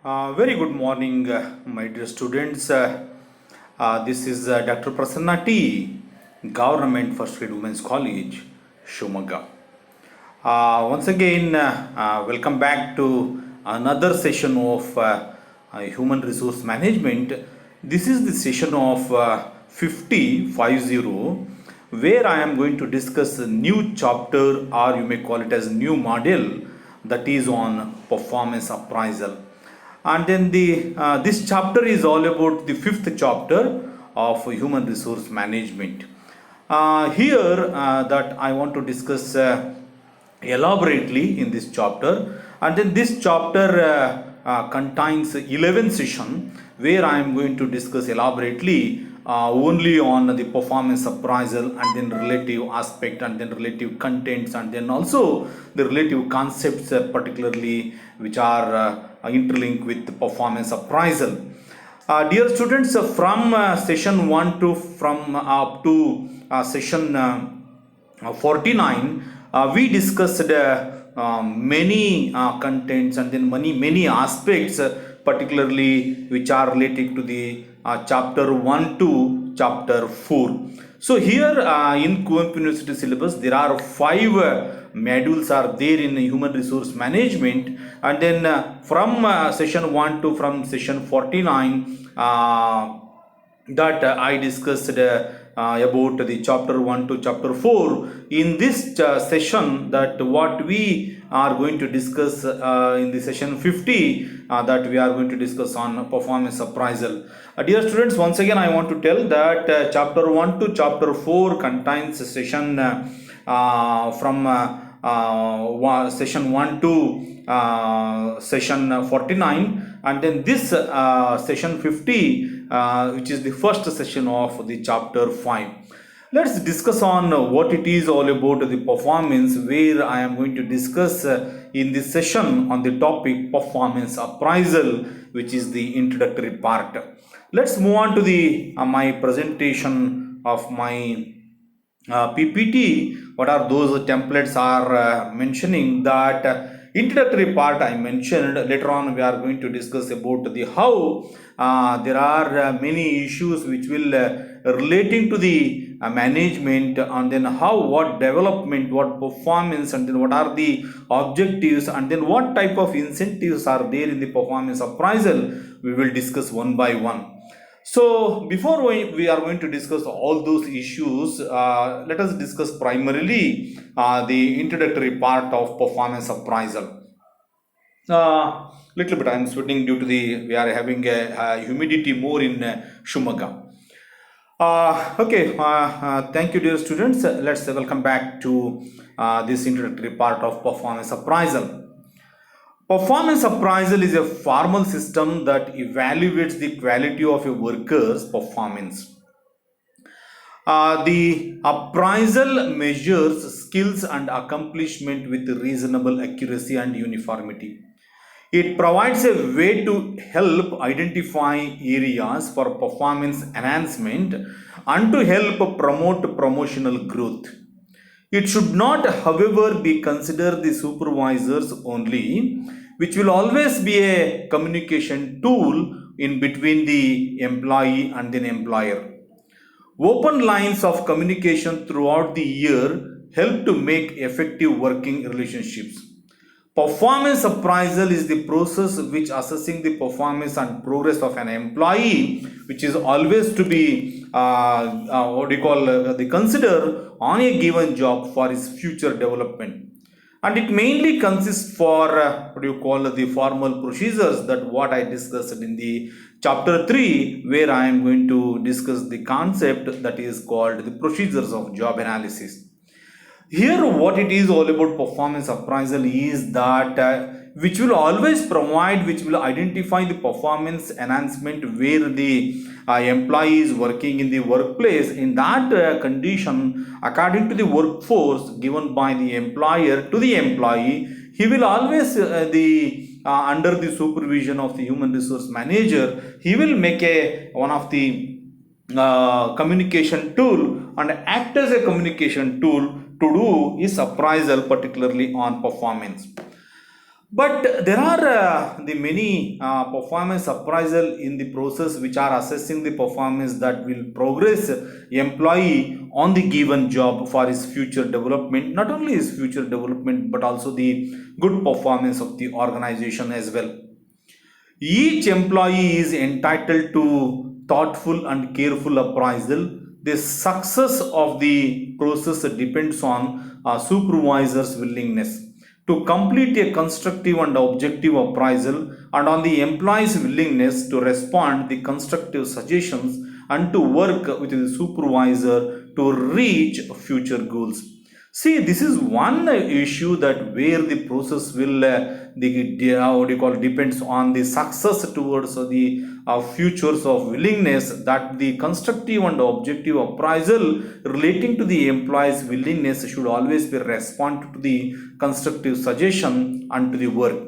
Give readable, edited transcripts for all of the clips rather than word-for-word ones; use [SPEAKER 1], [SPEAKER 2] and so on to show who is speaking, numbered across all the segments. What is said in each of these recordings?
[SPEAKER 1] Very good morning, my dear students. This is Dr. Prasanna T, Government First Grade Women's College, Shumaga. Once again, welcome back to another session of Human Resource Management. This is the session of 50, where I am going to discuss a new chapter, or you may call it as new model, that is on performance appraisal. And then the this chapter is all about the fifth chapter of human resource management. Here that I want to discuss elaborately in this chapter, and then this chapter contains 11 session where I am going to discuss elaborately only on the performance appraisal and then relative aspect and then relative contents and then also the relative concepts particularly which are interlinked with the performance appraisal. Dear students, from session 1 to from up to session 49, we discussed many contents and then many aspects, particularly which are related to the chapter 1 to chapter 4. So here in Kuvempu University syllabus, there are 5 modules are there in human resource management, and then from session 1 to from session 49 that I discussed about the chapter 1 to chapter 4. In this session, that what we are going to discuss in the session 50, that we are going to discuss on performance appraisal. Dear students, once again I want to tell that chapter 1 to chapter 4 contains a session from session 1 to session 49, and then this session 50 which is the first session of the chapter 5. Let's discuss on what it is all about the performance, where I am going to discuss in this session on the topic performance appraisal, which is the introductory part. Let's move on to the my presentation of my PPT. What are those templates are mentioning that introductory part I mentioned. Later on we are going to discuss about the how there are many issues which will relating to the management, and then how, what development, what performance, and then what are the objectives, and then what type of incentives are there in the performance appraisal. We will discuss one by one. So before we are going to discuss all those issues, let us discuss primarily the introductory part of performance appraisal. Little bit I am sweating due to the we are having a humidity more in Shumaga. Okay, thank you, dear students. Let's welcome back to this introductory part of performance appraisal. Performance appraisal is a formal system that evaluates the quality of a worker's performance. The appraisal measures skills and accomplishment with reasonable accuracy and uniformity. It provides a way to help identify areas for performance enhancement and to help promote promotional growth. It should not, however, be considered the supervisors only, which will always be a communication tool in between the employee and the employer. Open lines of communication throughout the year help to make effective working relationships. Performance appraisal is the process which assessing the performance and progress of an employee, which is always to be what do you call the consider on a given job for his future development. And it mainly consists for what do you call the formal procedures, that what I discussed in the chapter 3, where I am going to discuss the concept that is called the procedures of job analysis. Here what it is all about performance appraisal is that which will always provide, which will identify the performance enhancement where the employee is working in the workplace. In that condition, according to the workforce given by the employer to the employee, he will always under the supervision of the human resource manager, he will make a one of the communication tool and act as a communication tool to do is appraisal, particularly on performance. But there are the many performance appraisal in the process which are assessing the performance that will progress employee on the given job for his future development, not only his future development but also the good performance of the organization as well. Each employee is entitled to thoughtful and careful appraisal. The success of the process depends on a supervisor's willingness to complete a constructive and objective appraisal and on the employee's willingness to respond the constructive suggestions and to work with the supervisor to reach future goals. See, this is one issue that where the process will what do you call depends on the success towards the futures of willingness, that the constructive and objective appraisal relating to the employee's willingness should always be respond to the constructive suggestion and to the work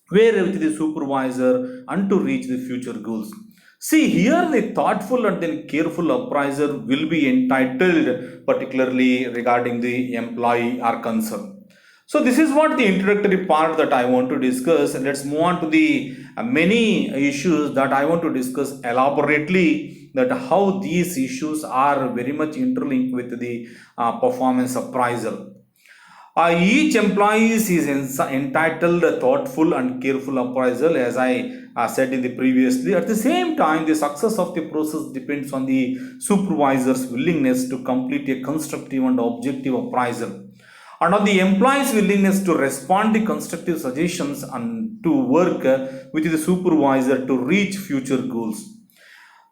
[SPEAKER 1] where with the supervisor and to reach the future goals. See, here the thoughtful and then careful appraiser will be entitled, particularly regarding the employee or concern. So, this is what the introductory part that I want to discuss. And let's move on to the many issues that I want to discuss elaborately, that how these issues are very much interlinked with the performance appraisal. Each employee is entitled thoughtful and careful appraisal, as I said in the previously. At the same time, the success of the process depends on the supervisor's willingness to complete a constructive and objective appraisal, and on the employee's willingness to respond to constructive suggestions and to work with the supervisor to reach future goals.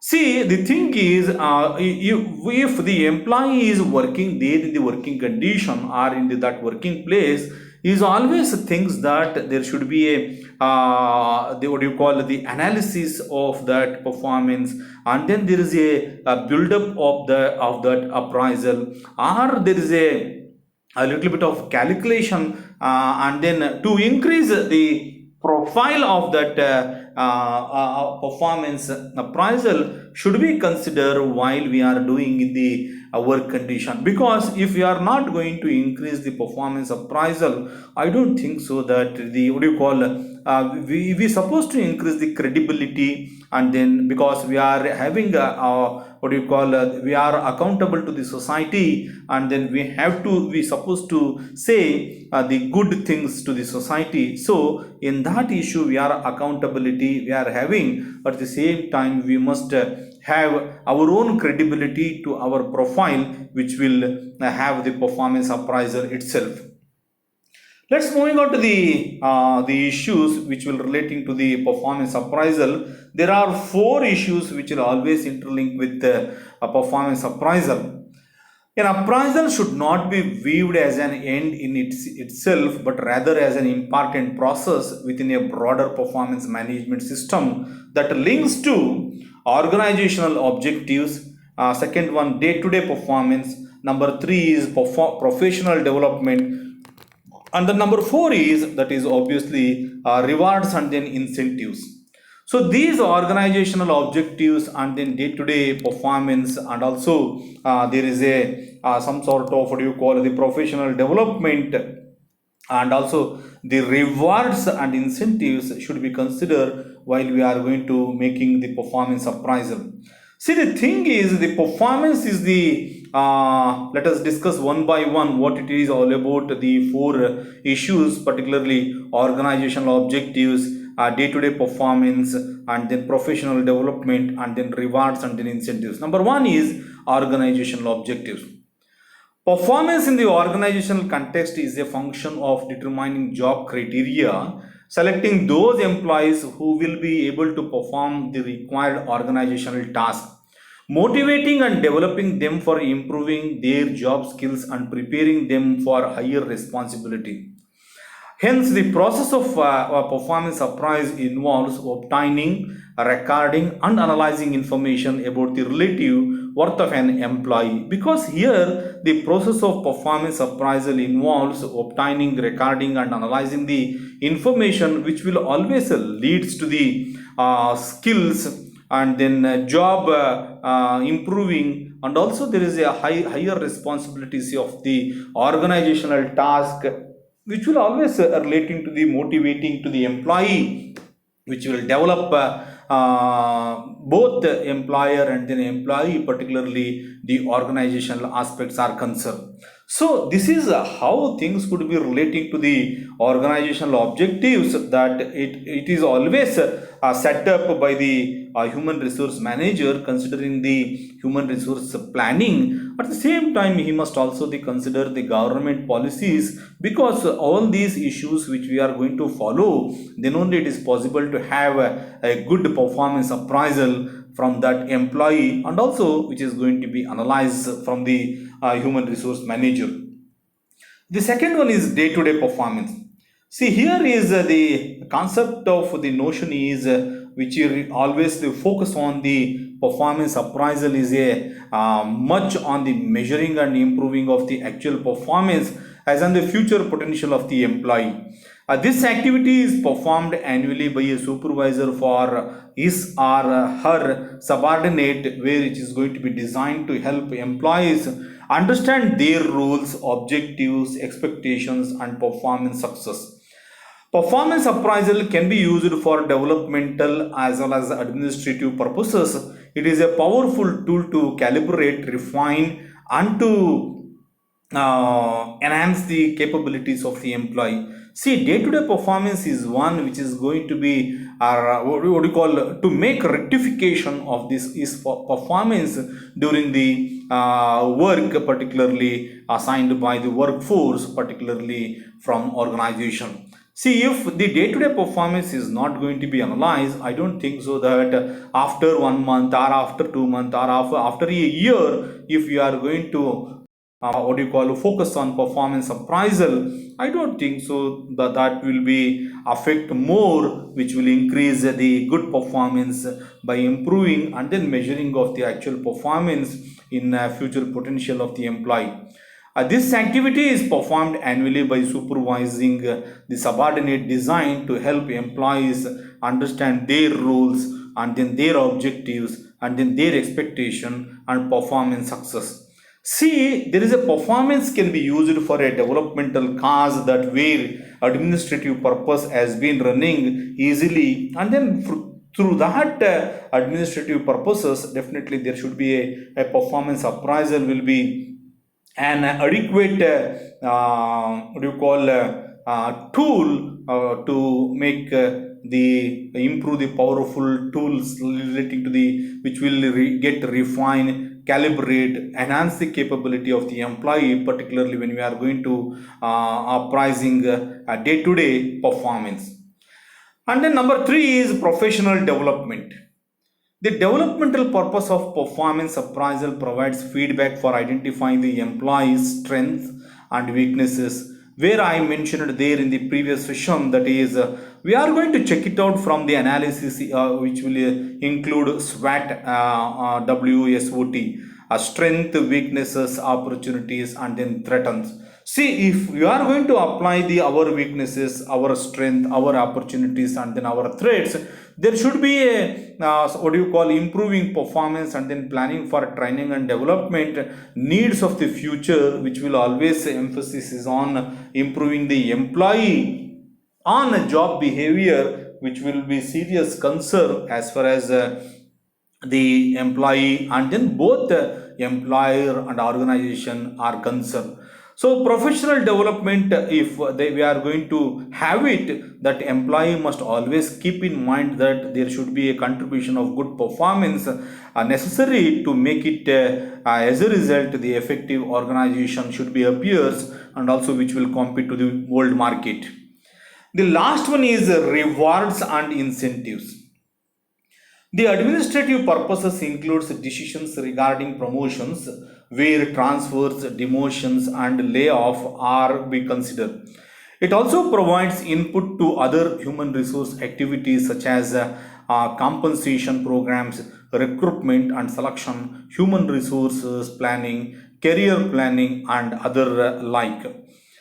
[SPEAKER 1] See, the thing is, if the employee is working there in the working condition or in that working place, is always thinks that there should be the what you call the analysis of that performance, and then there is a build up of that appraisal, or there is a little bit of calculation, and then to increase the profile of that performance appraisal should be considered while we are doing the work condition. Because if we are not going to increase the performance appraisal, I don't think so that the what do you call we supposed to increase the credibility, and then because we are having what do you call we are accountable to the society, and then we supposed to say the good things to the society. So in that issue we are accountability we are having, but at the same time we must have our own credibility to our profile, which will have the performance appraisal itself. Let's moving on to the issues which will relating to the performance appraisal. There are four issues which will always interlink with a performance appraisal. An appraisal should not be viewed as an end in itself, but rather as an important process within a broader performance management system that links to organizational objectives. Second one, day-to-day performance. Number three is professional development, and the number four is that is obviously rewards and then incentives. So these organizational objectives and then day-to-day performance, and also there is a some sort of what do you call the professional development, and also the rewards and incentives should be considered while we are going to making the performance appraisal. See, the thing is, the performance is the let us discuss one by one what it is all about, the four issues, particularly organizational objectives, day-to-day performance, and then professional development, and then rewards and then incentives. Number one is organizational objectives. Performance in the organizational context is a function of determining job criteria, selecting those employees who will be able to perform the required organizational tasks, motivating and developing them for improving their job skills and preparing them for higher responsibility. Hence, the process of performance appraisal involves obtaining, recording, and analyzing information about the relative worth of an employee. Because here, the process of performance appraisal involves obtaining, recording, and analyzing the information, which will always leads to the skills, and then job improving, and also there is a higher responsibilities of the organizational task which will always relating to the motivating to the employee, which will develop both the employer and then employee, particularly the organizational aspects are concerned. So this is how things could be relating to the organizational objectives, that it is always set up by the human resource manager, considering the human resource planning. At the same time, he must also consider the government policies, because all these issues which we are going to follow, then only it is possible to have a good performance appraisal from that employee, and also which is going to be analyzed from the human resource manager. The second one is day to day performance. See, here is the concept of the notion is which you always focus on the performance appraisal is a much on the measuring and improving of the actual performance as on the future potential of the employee. This activity is performed annually by a supervisor for his or her subordinate, where it is going to be designed to help employees understand their roles, objectives, expectations, and performance success. Performance appraisal can be used for developmental as well as administrative purposes. It is a powerful tool to calibrate, refine, and to enhance the capabilities of the employee. See, day-to-day performance is one which is going to be what do you call to make rectification of this is performance during the work, particularly assigned by the workforce, particularly from organization. See, if the day-to-day performance is not going to be analyzed, I don't think so that after 1 month or after 2 months or after a year, if you are going to what do you call focus on performance appraisal, I don't think so that will be affect more, which will increase the good performance by improving and then measuring of the actual performance in future potential of the employee. This activity is performed annually by supervising the subordinate, designed to help employees understand their roles and then their objectives and then their expectation and performance success. See, there is a performance can be used for a developmental cause, that where administrative purpose has been running easily, and then through that administrative purposes, definitely there should be a performance appraisal will be an adequate what do you call tool to make the improve the powerful tools relating to the which will get refine, calibrate, enhance the capability of the employee, particularly when we are going to pricing day-to-day performance. And then number three is professional development. The developmental purpose of performance appraisal provides feedback for identifying the employee's strengths and weaknesses. Where I mentioned there in the previous session, that is, we are going to check it out from the analysis, which will include SWOT, WSOT, strength, weaknesses, opportunities, and then threats. See, if you are going to apply the our weaknesses, our strength, our opportunities, and then our threats, there should be a what do you call improving performance and then planning for training and development needs of the future, which will always emphasis is on improving the employee on a job behavior, which will be serious concern as far as the employee and then both the employer and organization are concerned. So professional development, if we are going to have it, that employee must always keep in mind that there should be a contribution of good performance necessary to make it as a result the effective organization should be appears, and also which will compete to the world market. The last one is rewards and incentives. The administrative purposes includes decisions regarding promotions, where transfers, demotions, and layoff are be considered. It also provides input to other human resource activities such as compensation programs, recruitment and selection, human resources planning, career planning, and other like.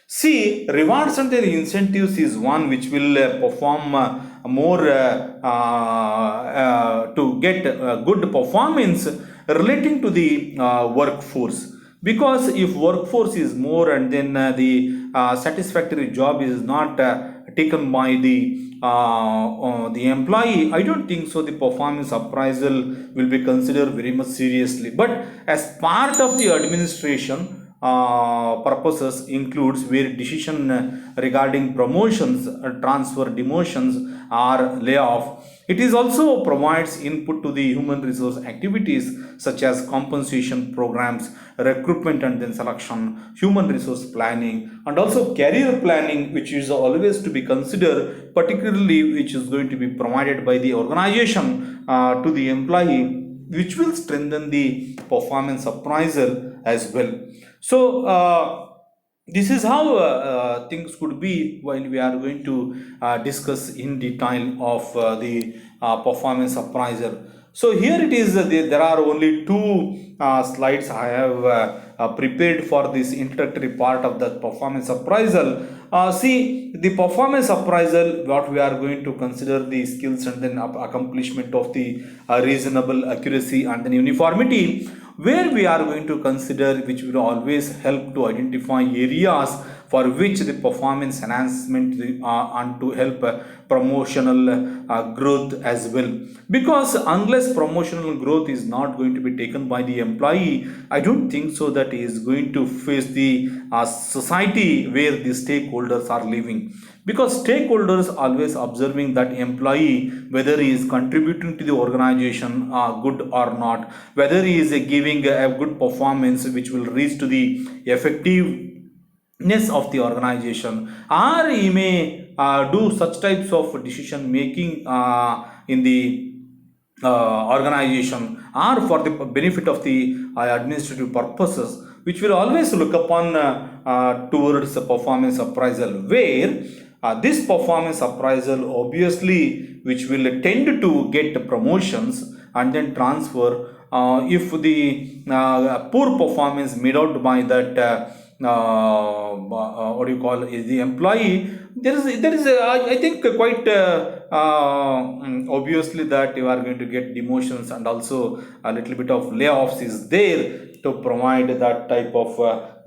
[SPEAKER 1] See, rewards and their incentives is one which will perform more to get good performance relating to the workforce. because if workforce is more and then the satisfactory job is not taken by the employee, I don't think so the performance appraisal will be considered very much seriously. But as part of the administration purposes includes where decision regarding promotions, transfer, demotions or layoff. It is also provides input to the human resource activities such as compensation programs, recruitment and then selection, human resource planning, and also career planning, which is always to be considered, particularly which is going to be provided by the organization to the employee, which will strengthen the performance appraisal as well. So, this is how things could be while we are going to discuss in detail of the performance appraisal. So here it is, there are only two slides I have prepared for this introductory part of the performance appraisal. See, the performance appraisal, what we are going to consider the skills and then accomplishment of the reasonable accuracy and then uniformity, where we are going to consider, which will always help to identify areas for which the performance enhancement and to help promotional growth as well. Because unless promotional growth is not going to be taken by the employee, I don't think so that he is going to face the society where the stakeholders are living. Because stakeholders always observing that employee, whether he is contributing to the organization good or not, whether he is giving a good performance which will reach to the effectiveness of the organization, or he may do such types of decision making in the organization or for the benefit of the administrative purposes, which will always look upon towards the performance appraisal, where this performance appraisal obviously which will tend to get promotions and then transfer if the poor performance made out by that what do you call is the employee, there is I think quite obviously that you are going to get demotions and also a little bit of layoffs is there to provide that type of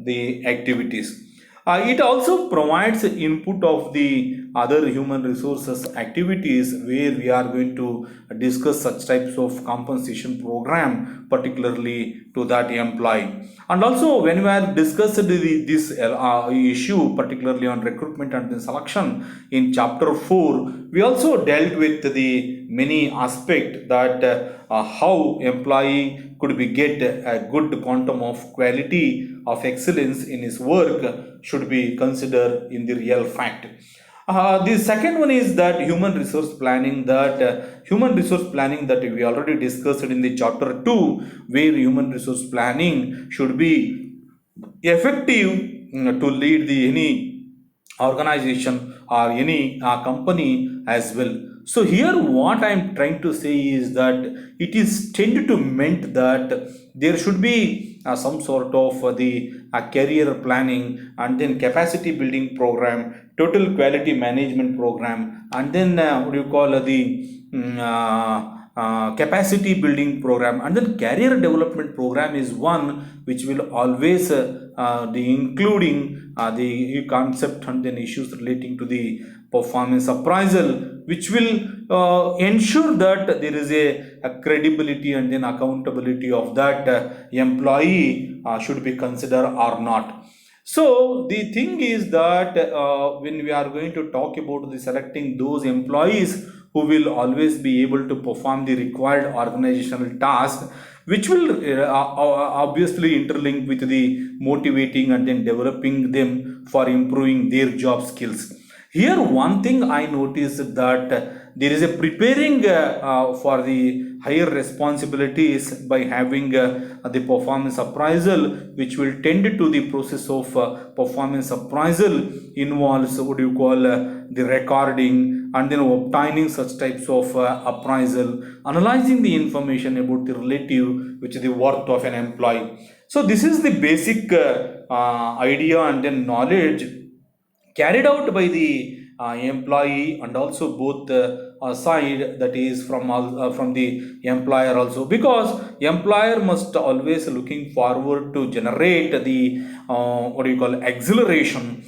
[SPEAKER 1] the activities. It also provides input of the other human resources activities, where we are going to discuss such types of compensation program, particularly to that employee. And also when we are discussed this issue, particularly on recruitment and then selection in chapter 4, we also dealt with the many aspect that how employee could be get a good quantum of quality of excellence in his work should be considered in the real fact. The second one is that human resource planning. That we already discussed in the chapter 2, where human resource planning should be effective to lead the any organization or any company as well. So here what I am trying to say is that it is tended to meant that there should be some sort of the career planning and then capacity building program, total quality management program, and then what do you call the capacity building program, and then career development program is one which will always the including the concept and then issues relating to the performance appraisal, which will ensure that there is a credibility and then accountability of that employee should be considered or not. So the thing is that when we are going to talk about the selecting those employees who will always be able to perform the required organizational task, which will obviously interlink with the motivating and then developing them for improving their job skills. Here one thing I noticed that there is a preparing for the higher responsibilities by having the performance appraisal, which will tend to the process of performance appraisal involves what you call the recording and then obtaining such types of appraisal, analyzing the information about the relative which is the worth of an employee. So this is the basic idea and then knowledge carried out by the employee and also both side, that is from the employer also, because employer must always looking forward to generate the what do you call acceleration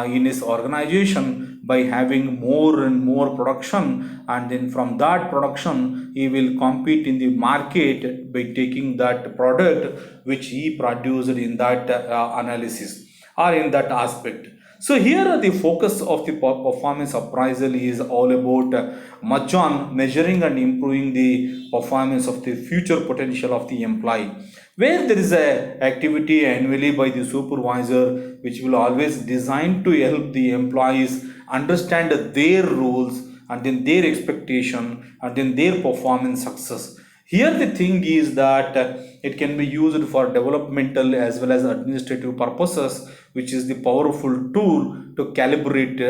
[SPEAKER 1] in his organization by having more and more production, and then from that production he will compete in the market by taking that product which he produced in that analysis or in that aspect. So here the focus of the performance appraisal is all about much on measuring and improving the performance of the future potential of the employee. Where there is a activity annually by the supervisor which will always designed to help the employees understand their roles and then their expectation and then their performance success. Here the thing is that it can be used for developmental as well as administrative purposes, which is the powerful tool to calibrate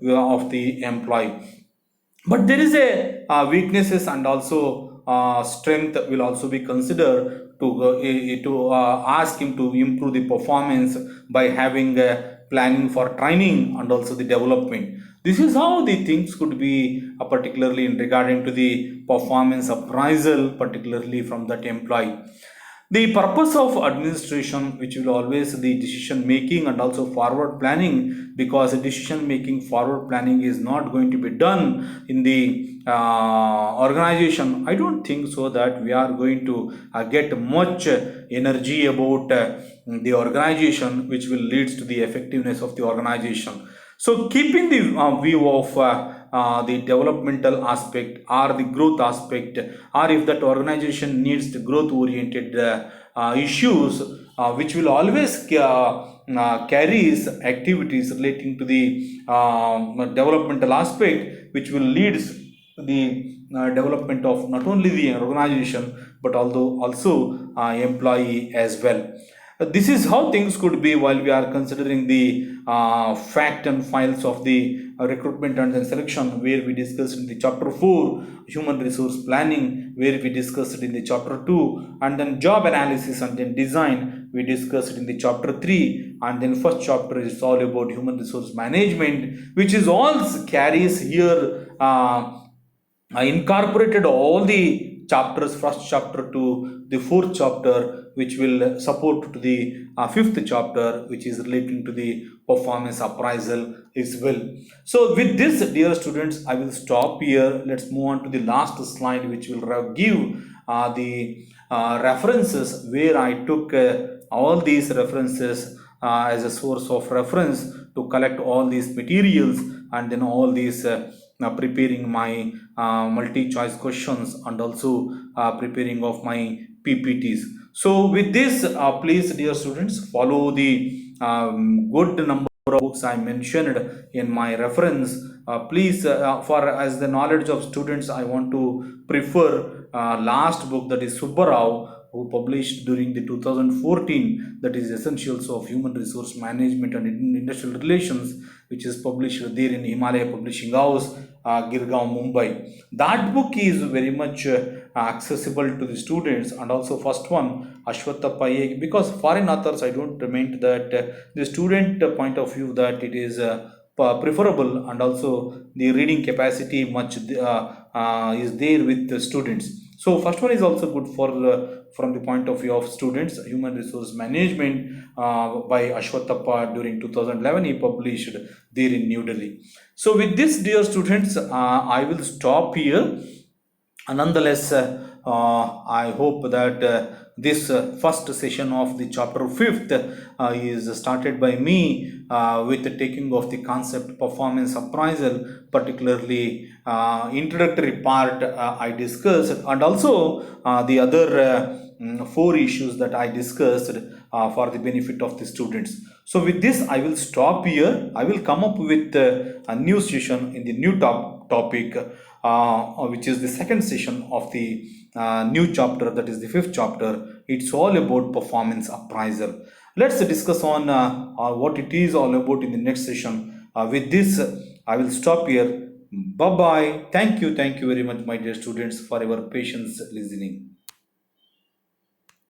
[SPEAKER 1] of the employee. But there is a weaknesses and also strength will also be considered to ask him to improve the performance by having planning for training and also the development. This is how the things could be particularly in regarding to the performance appraisal, particularly from that employee. The purpose of administration, which will always the decision making and also forward planning, because decision making forward planning is not going to be done in the organization. I don't think so that we are going to get much energy about the organization, which will leads to the effectiveness of the organization. So keeping the view of the developmental aspect or the growth aspect, or if that organization needs the growth oriented issues, which will always carries activities relating to the developmental aspect, which will lead the development of not only the organization but although also employee as well. This is how things could be while we are considering the fact and files of the recruitment and then selection, where we discussed in the chapter 4 human resource planning, where we discussed in the chapter 2, and then job analysis and then design we discussed in the chapter 3, and then first chapter is all about human resource management, which is all carries here I incorporated all the chapters, first chapter to the fourth chapter, which will support to the fifth chapter, which is relating to the performance appraisal as well. So with this, dear students, I will stop here. Let's move on to the last slide, which will give the references, where I took all these references as a source of reference to collect all these materials, and then all these preparing my multi-choice questions and also preparing of my PPTs. So with this, please dear students, follow the good number of books I mentioned in my reference. Please, for as the knowledge of students, I want to prefer last book, that is Subbarao, who published during the 2014, that is Essentials of Human Resource Management and Industrial Relations, which is published there in Himalaya Publishing House, Girgaon, Mumbai. That book is very much accessible to the students. And also first one, Ashwathappa A, because foreign authors, I don't mean that the student point of view that it is preferable, and also the reading capacity much is there with the students. So first one is also good for from the point of view of students, human resource management by Ashwathappa during 2011 he published there in New Delhi. So with this, dear students, I will stop here. Nonetheless, I hope that this first session of the chapter 5th is started by me with the taking of the concept performance appraisal, particularly introductory part I discussed, and also the other 4 issues that I discussed for the benefit of the students. So with this, I will stop here. I will come up with a new session in the new topic, which is the second session of the new chapter, that is the 5th chapter. It's all about performance appraisal. Let's discuss on what it is all about in the next session. With this, I will stop here. Bye bye. Thank you very much, my dear students, for your patience listening.